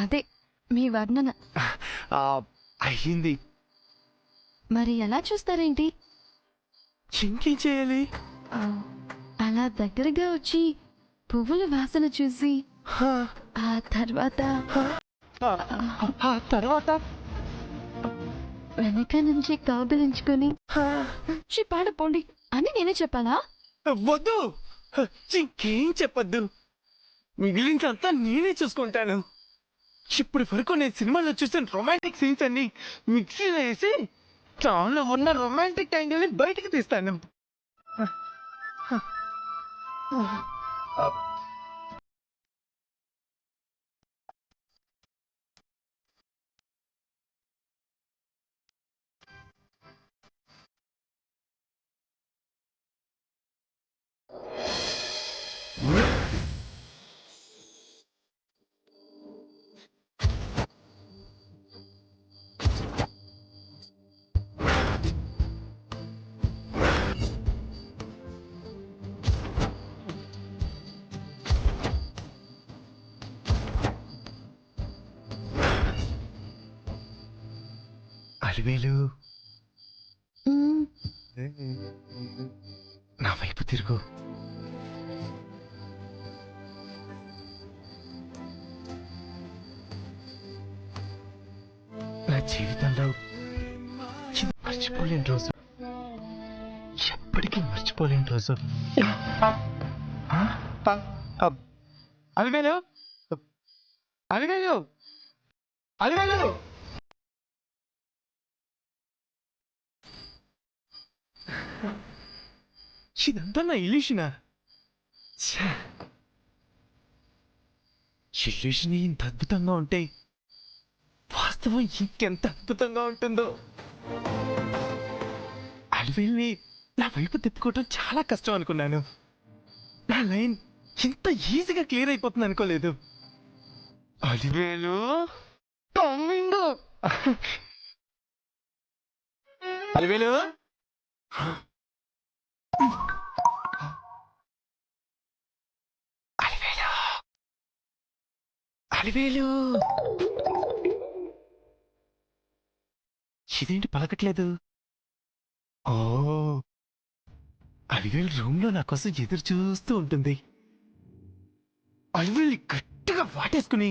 అదే మీ వర్ణన. అయ్యింది. మరి ఎలా చూస్తారేంటి? ఇంకేం చేయాలి? అలా దగ్గరగా వచ్చి పువ్వుల వాసన చూసి ఆ తర్వాత వెనక నుంచి కౌగిలించుకొని పాడపోండి అని నేనే చెప్పాలా? వద్దు, ఇంకేం చెప్పద్దు. మిగిలినంతా నేనే చూసుకుంటాను. ఇప్పుడు వరకు నేను సినిమాలో చూసిన రొమాంటిక్ సీన్స్ అన్ని మిక్సీలో వేసి దానిలో ఉన్న రొమాంటిక్ యాంగిల్ ని బయటకు తీస్తాను. అలివేలు, నా వైపు తిరుగు. నా జీవితంలో మర్చిపోలేని రోజు, ఎప్పటికీ మర్చిపోలేని రోజు. అలివేలు, అలివేలు, అలివేలు. ఇదంతా నా ఇల్యూషనా? ఇల్యూషన్ ఇంత అద్భుతంగా ఉంటే వాస్తవం ఇంకెంత అద్భుతంగా ఉంటుందో. అలివేల్ని నా వైపు తిప్పుకోవటం చాలా కష్టం అనుకున్నాను. నా లైన్ ఇంత ఈజీగా క్లియర్ అయిపోతుంది అనుకోలేదు. అలివేలు కమింగ్. అలివేలు, అలివేలు, అలివేలు. ఇదేంటి పలకట్లేదు? ఓ, అలివేలు రూమ్ లో నా కోసం ఎదురు చూస్తూ ఉంటుంది. అలివేలు గట్టిగా వాటేసుకుని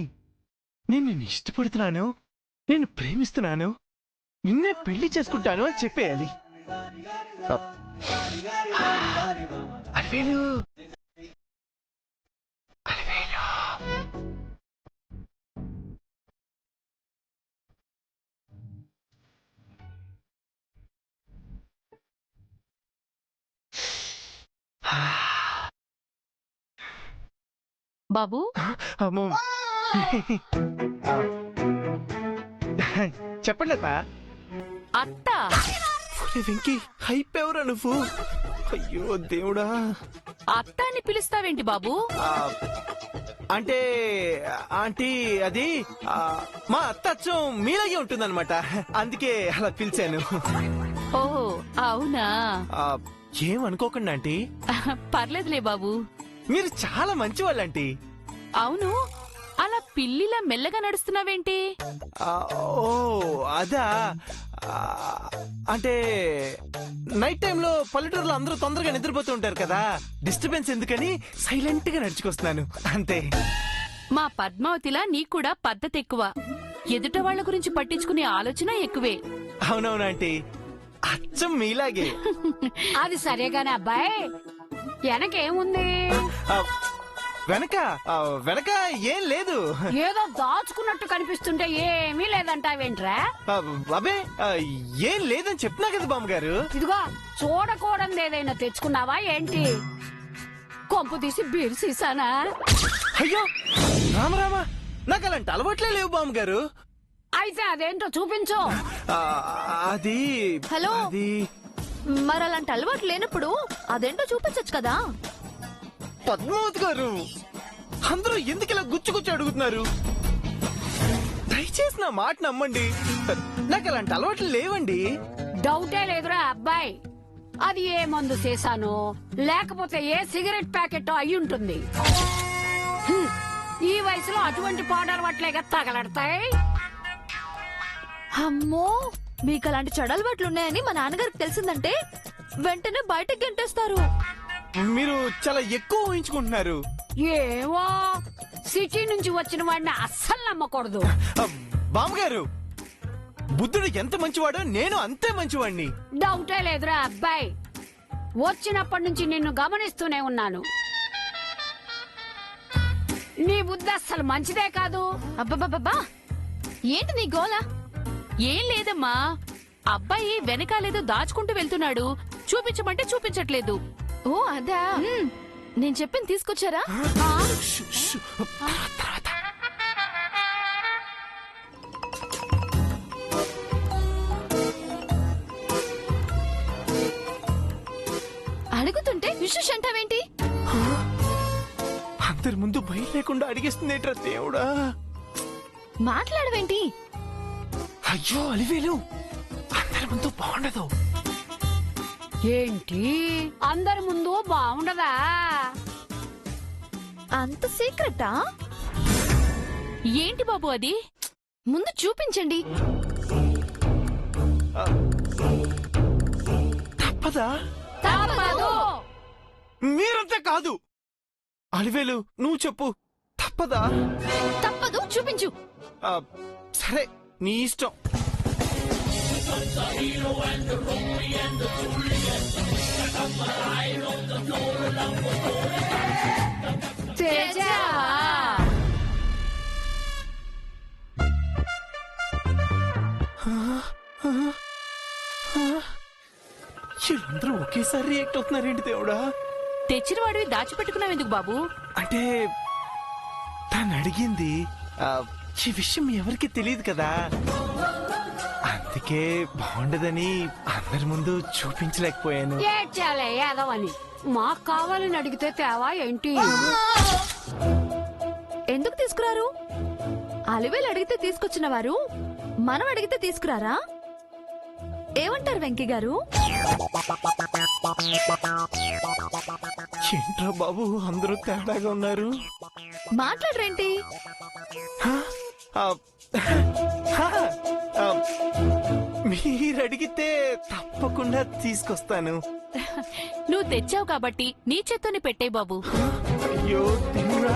నేను నిన్ను ఇష్టపడుతున్నాను, నేను ప్రేమిస్తున్నాను, నిన్నే పెళ్లి చేసుకుంటాను అని చెప్పేయాలి. అలివేలు, అలివేలు. బాబు, అమ్మో, చెప్పండి అత్త. అత్త. వెంకీ, అయిపోయావురా నువ్వు. అయ్యో దేవుడా. అత్త అని పిలుస్తావేంటి బాబు? అంటే ఆంటీ, అది మా అత్త అచ్చం మీలాగే ఉంటుందన్నమాట, అందుకే అలా పిలిచాను. ఓహో, అవునా? ఏమనుకోకండి ఆంటీ. పర్లేదులే బాబు. మీరు చాలా మంచి వాళ్ళంటీ. అవును, అలా పిల్లిలా మెల్లగా నడుస్తున్నావేంటి? ఓ అదా, అంటే నైట్ టైంలో పల్లెటూరులో అందరూ తొందరగా నిద్రపోతూ ఉంటారు కదా, డిస్టర్బెన్స్ ఎందుకని సైలెంట్ గా నడుచుకొస్తున్నాను అంతే. మా పద్మావతిలా నీకు కూడా పద్ధతి ఎక్కువ, ఎదుట వాళ్ళ గురించి పట్టించుకునే ఆలోచన ఎక్కువే. అవునవును ఆంటీ, అచ్చం మీలాగే. అది సరేగానే అబ్బాయి, వెనకేముంది? వెనక వెనక ఏం లేదు. ఏదో దాచుకున్నట్టు కనిపిస్తుంటే ఏమీ లేదంటావేంట్రా? అబే, ఏం లేదని చెప్తున్నా కదా బామ్మగారు. ఇదిగో, చూడకూడదు ఏదైనా తెచ్చుకున్నావా ఏంటి? కొంపు తీసి బీరు సీసానా? అయ్యో రామరామ, నాకు అలాంటి అలవాట్లే లేవు బామ్మగారు. అయితే అదేంటో చూపించు. అది హలో, అది మరి అలాంటి అలవాటు లేనప్పుడు అదేంటో చూపించచ్చు కదా. పద్మావతి గారు, అందరూ ఎందుకు ఇలా గుచ్చి అడుగుతున్నారు? దయచేసి నా మాట నమ్మండి, నాకు అలాంటి అలవాట్లు లేవండి. డౌటే లేదురా అబ్బాయి, అది ఏ మందు చేశానో లేకపోతే ఏ సిగరెట్ ప్యాకెట్ అయి ఉంటుంది. ఈ వయసులో అటువంటి పౌడర్ వట్లేగా తగలడతాయి. అమ్మో, మీకు అలాంటి చెడలవాట్లు ఉన్నాయని మా నాన్నగారికి తెలిసిందంటే వెంటనే బయటకు గంటేస్తారు. మీరు చాలా ఎక్కువ ఊహించుకుంటున్నారు. ఏవో సిటీ నుంచి వచ్చిన వాడిని అస్సలు నమ్మకూడదు. బామ్మగారు, బుద్ధుడు ఎంత మంచివాడో నేను అంతే మంచివాడిని. డౌటే లేదురా అబ్బాయి, వచ్చినప్పటి నుంచి నిన్ను గమనిస్తూనే ఉన్నాను. నీ బుద్ధి అస్సలు మంచిదే కాదు. అబ్బబ్బబ్బా, ఏంటి నీ గోల? ఏం లేదమ్మా, అబ్బాయి వెనకాలేదో దాచుకుంటూ వెళ్తున్నాడు, చూపించమంటే చూపించట్లేదు. ఓ అదా, నేను చెప్పింది తీసుకొచ్చారా? అడుగుతుంటే విశేష అంటావేంటి? అందరి ముందు భయం లేకుండా అడిగేస్తుందేట్రా దేవుడా. మాట్లాడవేంటి? అయ్యో అలివేలు, అందరి ముందు బాగుండదు. ఏంటి అందరి ముందు బాగుండదా? అంత సీక్రెటా? ఏంటి బాబు అది? ముందు చూపించండి. తప్పదా? తప్పదు. మీరంతా కాదు. అలివేలు, నువ్వు చెప్పు, తప్పదా? తప్పదు, చూపించు. ఆ, సరే, నీ ఇష్టం. తేజా, వీళ్ళందరూ ఒకేసారి రియాక్ట్ అవుతున్నారేంటి దేవుడా? తెచ్చిన వాడివి దాచిపెట్టుకున్నావెందుకు బాబు? అంటే తను అడిగింది ఈ విషయం ఎవరికి తెలియదు కదా, అందుకే బాగుండదని అందరి ముందు చూపించలేకపోయాను. ఏడ్చాలే యాదవని. మాకు కావాలని అడిగితే తేవా ఏంటి? ఎందుకు తీసుకురారు? అలివేలు అడిగితే తీసుకొచ్చిన వారు మనం అడిగితే తీసుకురారా? ఏమంటారు వెంకీ గారు? ఏంట్రా బాబు, అందరూ తేడాగా ఉన్నారు. మాట్లాడరేంటి? ఆ, ఆ, మీరు అడిగితే తప్పకుండా తీసుకొస్తాను. నువ్వు తెచ్చావు కాబట్టి నీ చేత్తోనే పెట్టే బాబు. అయ్యో దేవుడా,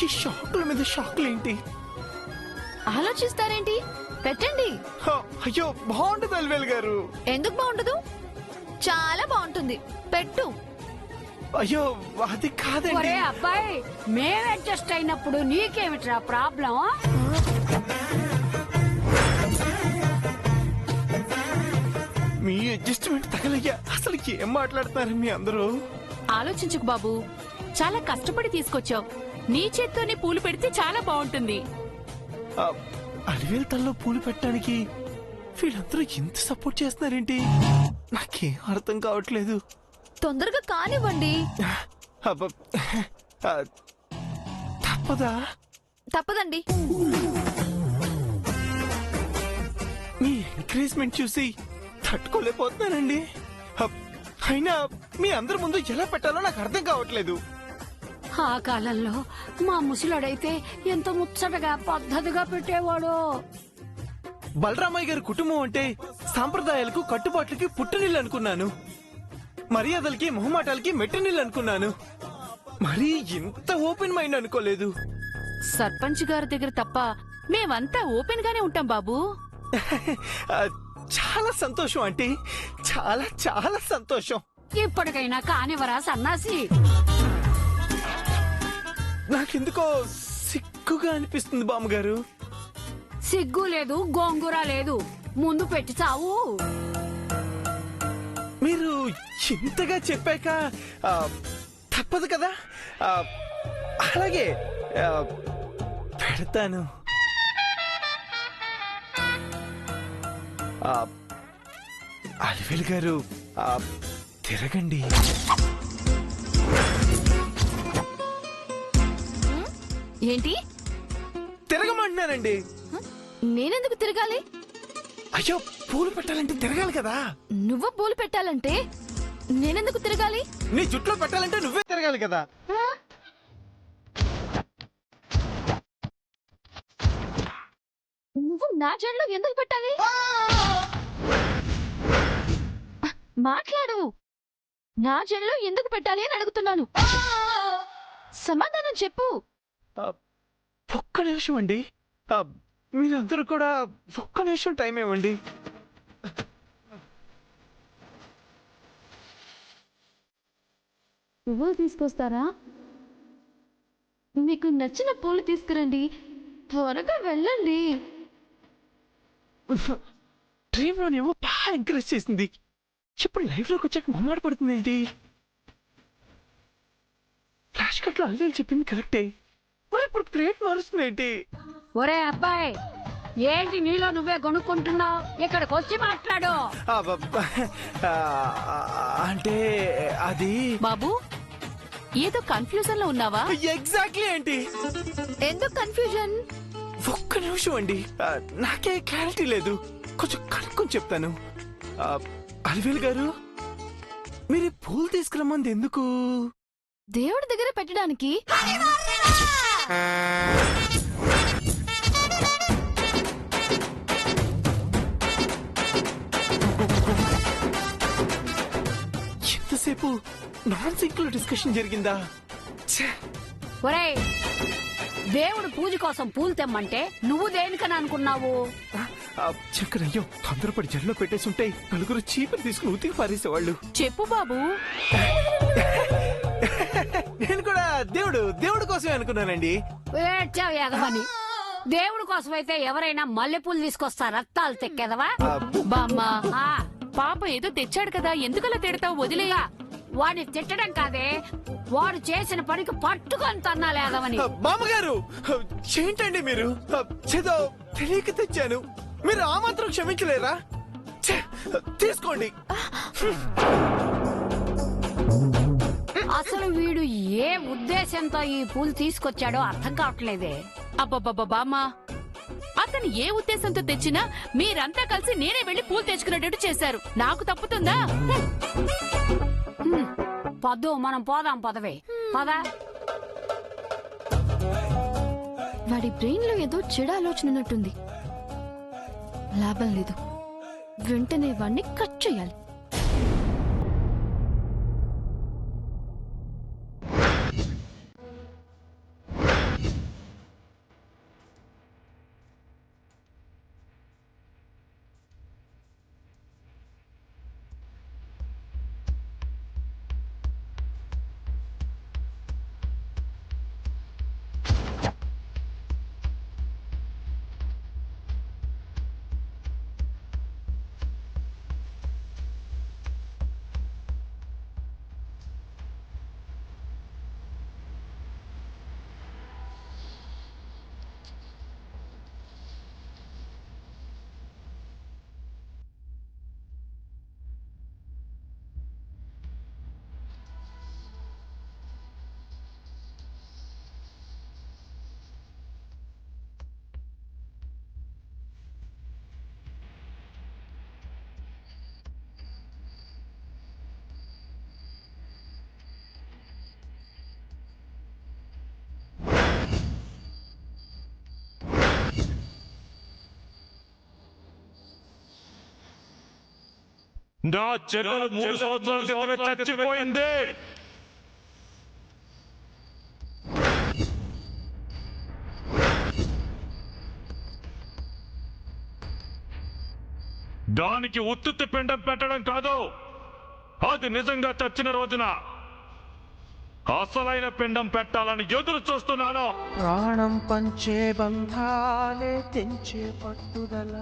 ఈ షాకుల మీద షాకులేంటి? ఆలోచిస్తారేంటి? పెట్టండి. అయ్యో బాగుండదు అలివేలు గారు. ఎందుకు బాగుండదు? చాలా బాగుంటుంది, పెట్టు. అయ్యో అది కాదండి. ఒరే అబ్బాయి, మేము అడ్జస్ట్ అయినప్పుడు నీకేమిట్రా ప్రాబ్లం? మీ అడ్జస్ట్మెంట్ తగలయ్యా. అసలు ఏం మాట్లాడుతున్నారు మీ అందరూ? ఆలోచించుకు బాబు, చాలా కష్టపడి తీసుకొచ్చావు. నీ చేత్తోనే పూలు పెడితే చాలా బాగుంటుంది. ఆ, అలివేలు తల్లో పూలు పెట్టడానికి వీళ్ళందరూ ఇంత సపోర్ట్ చేస్తున్నారేంటి? నాకేం అర్థం కావట్లేదు. తొందరగా కానివ్వండి. అబ్బ, ఆ, తప్పదా? తప్పదండి. మీ ఎంకరేజ్మెంట్ చూసి తట్టుకోలేకపోతున్నానండి. అయినా మీ అందరి ముందు ఎలా పెట్టాలో నాకు అర్థం కావట్లేదు. ఆ కాలంలో మా ముసలాడైతే ఎంత ముచ్చటగా పద్ధతిగా పెట్టేవాడు. బలరామయ్య గారి కుటుంబం అంటే సాంప్రదాయాలకు కట్టుబాట్లకి పుట్టునీళ్ళు అనుకున్నాను, మర్యాదలకి మొహమాటాలకి మెట్టునీళ్ళు అనుకున్నాను. మరీ ఇంత ఓపెన్ మైండ్ అనుకోలేదు. సర్పంచ్ గారి దగ్గర తప్ప మేమంతా ఓపెన్ గానే ఉంటాం బాబు. ఆ, చాలా సంతోషం అంటే చాలా చాలా సంతోషం. ఇప్పటికైనా కానివరా సన్నాసి? నాకెందుకో సిగ్గుగా అనిపిస్తుంది బామ్మగారు. సిగ్గు లేదు, గోంగూర లేదు. ముందు పెట్టి చావు. మీరు ఇంతగా చెప్పాక ఆ, తప్పదు కదా. ఆ, అలాగే ఆ, పెడతాను. ఆ, అలివేలు గారు, ఆ, తిరగండి. ఏంటి? తిరగమంటున్నానండి. నేనెందుకు తిరగాలి? అయ్యో, పూలు పెట్టాలంటే తిరగాలి కదా. నువ్వు పూలు పెట్టాలంటే నేనెందుకు తిరగాలి? నీ జుట్లో పెట్టాలంటే నువ్వే తిరగాలి కదా. నువ్వు నా జడలో ఎందుకు పెట్టాలి? మాట్లాడు. నా జడలో ఎందుకు పెట్టాలి అని అడుగుతున్నాను. సమాధానం చెప్పు. ఒక్క నిమిషం అండి. మీరందరూ కూడా ఒక్క నిమిషం టైం ఇవ్వండి. పువ్వులు తీసుకొస్తారా? మీకు నచ్చిన పూలు తీసుకురండి. త్వరగా వెళ్ళండి. డ్రీమ్లోనేమో బాగా ఎంకరేజ్ చేసింది, ఇప్పుడు లైఫ్లోకి వచ్చాక మమ్మాట పడుతుంది ఏంటి? ఫ్లాష్ కట్లో అల్లు చెప్పింది కరెక్టే, మరి ఇప్పుడు ప్లేట్ మారుస్తుంది ఏంటి? ఒరే అబ్బాయి, ఏంటి నీలో నువ్వే కొనుక్కుంటున్నావు? ఇక్కడికి వచ్చి మాట్లాడు. అంటే అది బాబు, ఏదో కన్ఫ్యూజన్ లో ఉన్నావా? ఎగ్జాక్ట్లీ ఏంటి? ఎందుకు కన్ఫ్యూజన్? ఒక్క నిమిషం అండి, నాకే క్లారిటీ లేదు, కొంచెం కనుక్కొని చెప్తాను. అలివేలు గారు, మీరు ఈ పూలు తీసుకురమ్మంది ఎందుకు? దేవుడి దగ్గర పెట్టడానికి. ఎంతసేపు నాన్ సింక్ లో డిస్కషన్ జరిగిందా? ఛే! ఒరేయ్, దేవుడు పూజ కోసం పూలు తెమ్మంటే నువ్వు దేనికని అనుకున్నావు? చక్కరయ్యో, తొందరపడి జల్లో పెట్టేసి ఉంటే నలుగురు చీపురు తీసుకుని ఉతికి పారేసేవాళ్ళు. చెప్పు బాబు. నేను కూడా దేవుడు కోసమే అనుకున్నానండి. ఏడ్చావు ఎగవని. దేవుడి కోసం అయితే ఎవరైనా మల్లెపూలు తీసుకొస్తారా? రక్తాలు తెక్కేదవా? బామ్మ, ఆ, పాప ఏదో తెచ్చాడు కదా, ఎందుకలా తిడతావు? వదిలేయా. వాడిని తిట్టడం కాదే, వాడు చేసిన పనికి పట్టుకొని తన్నాలేదవని. మామగారు, ఏంటండి మీరు? చేదో తెలియక తెచ్చాను, మీరు ఆ మాత్రం క్షమించలేరా? ఛే! తీసుకోండి. అసలు వీడు ఏ ఉద్దేశంతో ఈ పూలు తీసుకొచ్చాడో అర్థం కావట్లేదే. అబ్బబ్బబ్బా బామ్మ, అతను ఏ ఉద్దేశంతో తెచ్చినా మీరంతా కలిసి నేనే వెళ్లి పూలు తెచ్చుకునేటట్టు చేశారు. నాకు తప్పుతుందా? పద్దు, మనం పోదాం పదవే. పదా. వాడి బ్రెయిన్ లో ఏదో చెడు ఆలోచన ఉన్నట్టుంది. లాభం లేదు, వెంటనే వాడిని కట్ చేయాలి. నా చెల్లెలు 3 సంవత్సరాల క్రితమే చచ్చిపోయింది. దానికి ఉత్తుత్తి పిండం పెట్టడం కాదు, అది నిజంగా చచ్చిన రోజున అసలైన పిండం పెట్టాలని ఎదురు చూస్తున్నాను. ప్రాణం పంచే బంధాలే తెంచే పట్టుదల.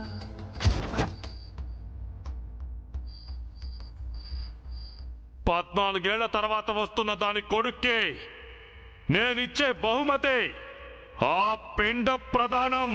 14 ఏళ్ల తర్వాత వస్తున్న దాని కొడుక్కి నేనిచ్చే బహుమతి ఆ పిండ ప్రదానం.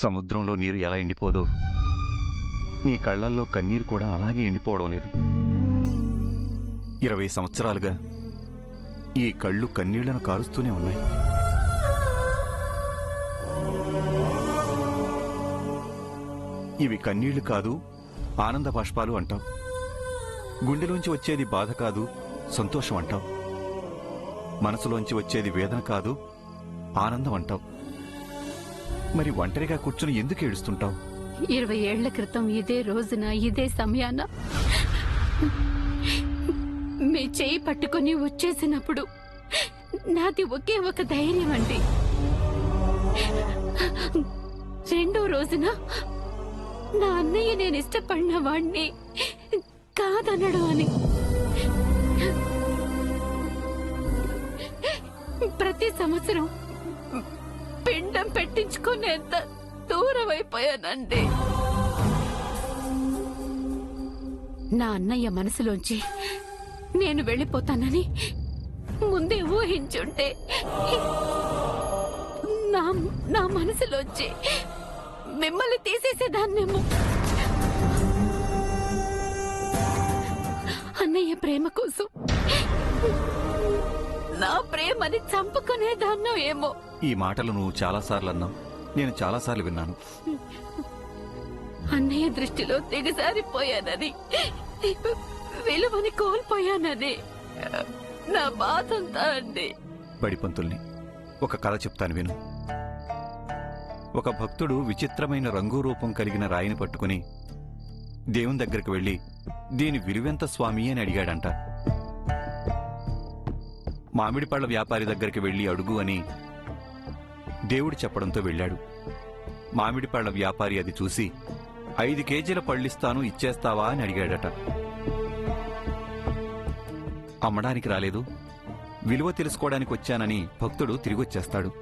సముద్రంలో నీరు ఎలా ఎండిపోదో నీ కళ్ళల్లో కన్నీరు కూడా అలాగే ఎండిపోవడం లేదు. 20 సంవత్సరాలుగా ఈ కళ్ళు కన్నీళ్లను కారుస్తూనే ఉన్నాయి. ఇవి కన్నీళ్లు కాదు, ఆనంద బాష్పాలు అంటావు. గుండెలోంచి వచ్చేది బాధ కాదు, సంతోషం అంటావు. మనసులోంచి వచ్చేది వేదన కాదు, ఆనందం అంటావు. మరి ఒంటరిగా కూర్చుని ఎందుకు ఏడుస్తుంటావు? 20 ఏళ్ల క్రితం ఇదే రోజున ఇదే సమయాన మీ చేయి పట్టుకొని వచ్చేసినప్పుడు నాది ఒకే ఒక ధైర్యం అండి. రెండో రోజున నా అన్నయ్య నేను ఇష్టపడిన వాణ్ణి కాదనడు అని. ప్రతి సంవత్సరం పిండం పెట్టించుకునేంత దూరం అయిపోయానండి. నా అన్నయ్య మనసులోంచి నేను వెళ్ళిపోతానని ముందే ఊహించుంటే నా మనసులోంచి మిమ్మల్ని తీసేసేదాన్నేమో. అన్నయ్య ప్రేమ కోసం నా ప్రేమని చంపుకునేదాన్నో ఏమో. ఈ మాటలు నువ్వు చాలాసార్లు అన్నావు, నేను చాలాసార్లు విన్నాను. అన్నయ్య దృష్టిలో దిగజారిపోయానని, విలువని కోల్పోయానని నా బాధంతా అండి. బడిపంతుల్ని ఒక కథ చెప్తాను విను. ఒక భక్తుడు విచిత్రమైన రంగు రూపం కలిగిన రాయిని పట్టుకుని దేవుని దగ్గరికి వెళ్లి, దీని విలువెంత స్వామి అని అడిగాడంట. మామిడి పళ్ళ వ్యాపారి దగ్గరికి వెళ్లి అడుగు అని దేవుడు చెప్పడంతో వెళ్ళాడు. మామిడి పళ్ళ వ్యాపారి అది చూసి 5 కేజీల పళ్ళిస్తాను, ఇచ్చేస్తావా అని అడిగాడట. అమ్మడానికి రాలేదు, విలువ తెలుసుకోవడానికి వచ్చానని భక్తుడు తిరిగొచ్చేస్తాడు.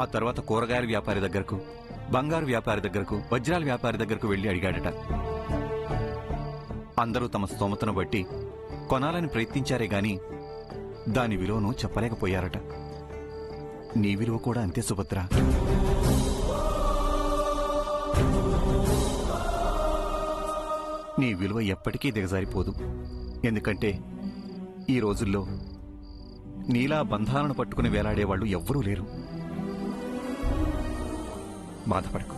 ఆ తర్వాత కూరగాయల వ్యాపారి దగ్గరకు, బంగారు వ్యాపారి దగ్గరకు, వజ్రాల వ్యాపారి దగ్గరకు వెళ్లి అడిగాడట. అందరూ తమ స్తోమతను బట్టి కొనాలని ప్రయత్నించారే గాని దాని విలువను చెప్పలేకపోయారట. నీ విలువ కూడా అంతే సుభద్ర. నీ విలువ ఎప్పటికీ దిగజారిపోదు. ఎందుకంటే ఈ రోజుల్లో నీలా బంధాలను పట్టుకుని వేలాడేవాళ్లు ఎవ్వరూ లేరు. బాధపడకు.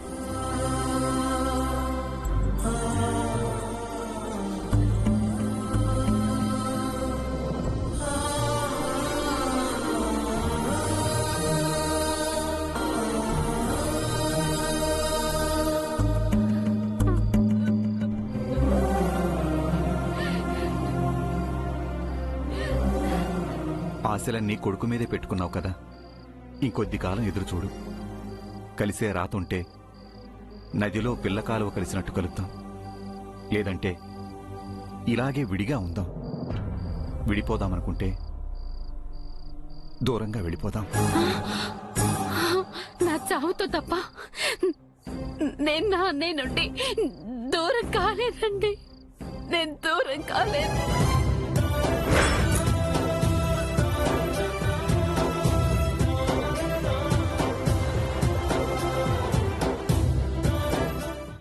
ఆశలన్నీ కొడుకు మీదే పెట్టుకున్నావు కదా, ఇంకొద్ది కాలం ఎదురు చూడు. కలిసే రాతుంటే నదిలో పిల్లకాలువ కలిసినట్టు కలుద్దాం. లేదంటే ఇలాగే విడిగా ఉందాం. విడిపోదామనుకుంటే దూరంగా వెళ్ళిపోదాం. నా చావుతో తప్ప నేను నా అన్నయ్య నుండి దూరం కాలేదండి. నేను దూరం కాలేదు.